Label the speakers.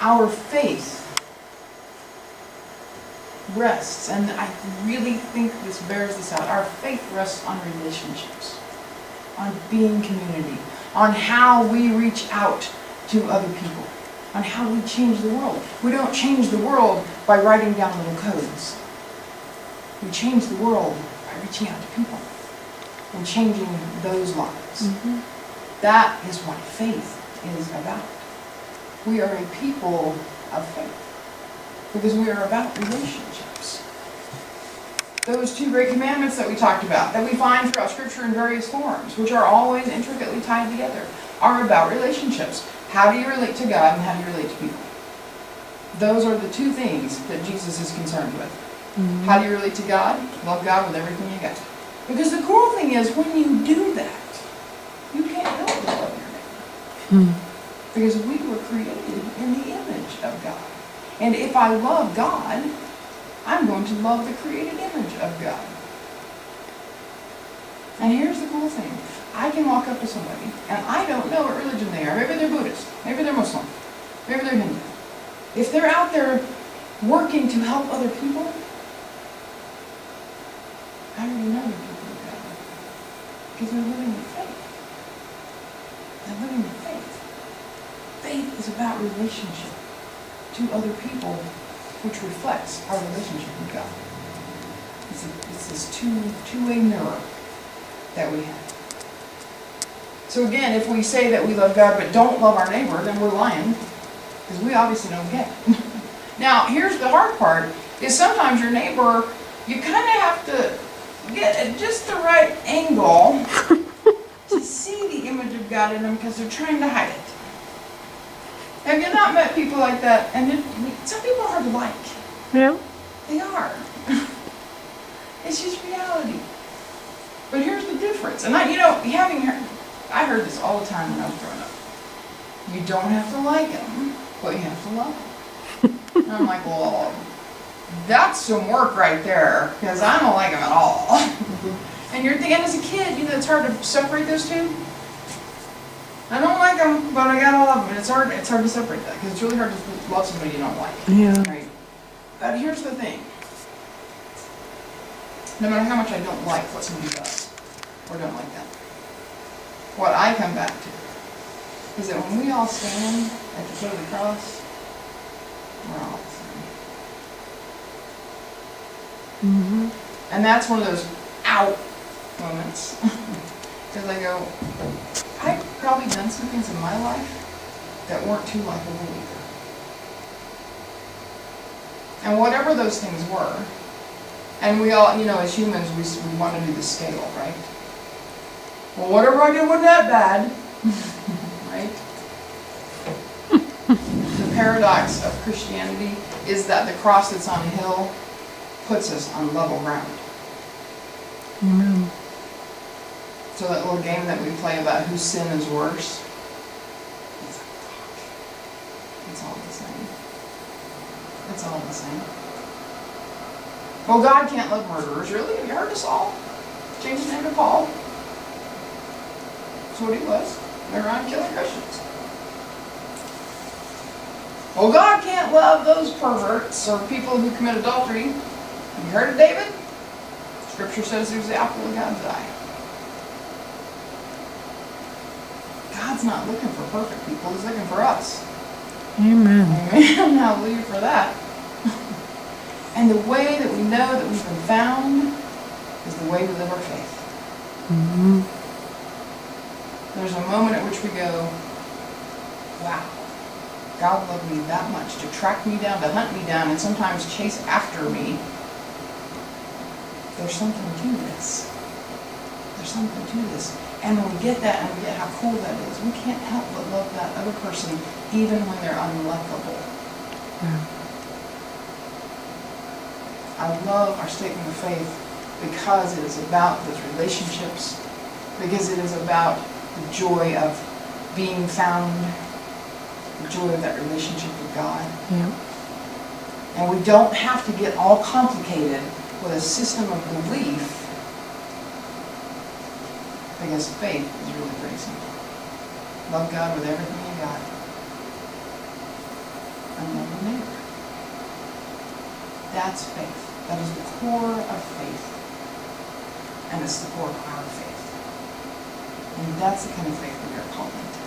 Speaker 1: Our faith rests, and I really think this bears this out, our faith rests on relationships, on being community, on how we reach out to other people, on how we change the world. We don't change the world by writing down little codes. We change the world by reaching out to people and changing those lives.
Speaker 2: Mm-hmm.
Speaker 1: That is what faith is about. We are a people of faith because we are about relationships. Those two great commandments that we talked about, that we find throughout Scripture in various forms, which are always intricately tied together, are about relationships. How do you relate to God and how do you relate to people? Those are the two things that Jesus is concerned with.
Speaker 2: Mm-hmm.
Speaker 1: How do you relate to God? Love God with everything you got. Because the cool thing is, when you do that, you can't help but love your neighbor. Because we were created in the image of God. And if I love God, I'm going to love the created image of God. And here's the cool thing. I can walk up to somebody, and I don't know what religion they are. Maybe they're Buddhist. Maybe they're Muslim. Maybe they're Hindu. If they're out there working to help other people, I already know they're people of God. Because they're living in faith. They're living in faith. Faith is about relationship to other people, which reflects our relationship with God. It's this two-way mirror that we have. So again, if we say that we love God but don't love our neighbor, then we're lying, because we obviously don't get it. Now, here's the hard part, is sometimes your neighbor, you kind of have to get at just the right angle to see the image of God in them, because they're trying to hide it. Have you not met people like that? And some people are hard to like.
Speaker 2: Yeah.
Speaker 1: They are. It's just reality. But here's the difference. And I heard this all the time when I was growing up. You don't have to like them, but you have to love them. And I'm like, well, that's some work right there, because I don't like them at all. And you're thinking, as a kid, it's hard to separate those two. I don't like them, but I gotta love them. And it's hard to separate that, because it's really hard to love somebody you don't like.
Speaker 2: Yeah.
Speaker 1: Right? But here's the thing. No matter how much I don't like what somebody does, or don't like them, what I come back to is that when we all stand at the foot of the cross, we're all the same.
Speaker 2: Mm-hmm.
Speaker 1: And that's one of those out moments. Because I go, I've probably done some things in my life that weren't too likable either. And whatever those things were, and we all, as humans, we want to do the scale, right? Well, whatever I did wasn't that bad, right? The paradox of Christianity is that the cross that's on a hill puts us on level ground.
Speaker 2: Amen.
Speaker 1: So that little game that we play about whose sin is worse, it's all the same. It's all the same. Well, God can't love murderers. Really? Have you heard of Saul? Changed his name to Paul. That's what he was. They're around killing Christians. Well, God can't love those perverts or people who commit adultery. Have you heard of David? Scripture says he was the apple of God's eye. God's not looking for perfect people. He's looking for us.
Speaker 2: Amen.
Speaker 1: Amen. Hallelujah for that. And the way that we know that we've been found is the way we live our faith.
Speaker 2: Mm-hmm.
Speaker 1: There's a moment at which we go, wow, God loved me that much to track me down, to hunt me down, and sometimes chase after me. There's something to this. There's something to this. And when we get that and we get how cool that is, we can't help but love that other person even when they're unlovable.
Speaker 2: Yeah.
Speaker 1: I love our statement of faith because it is about those relationships, because it is about the joy of being found, the joy of that relationship with God.
Speaker 2: Yeah.
Speaker 1: And we don't have to get all complicated with a system of belief, because faith is really pretty simple. Love God with everything you got. and love your neighbor. That's faith. That is the core of faith. And it's the core of our faith. And that's the kind of faith we are called into.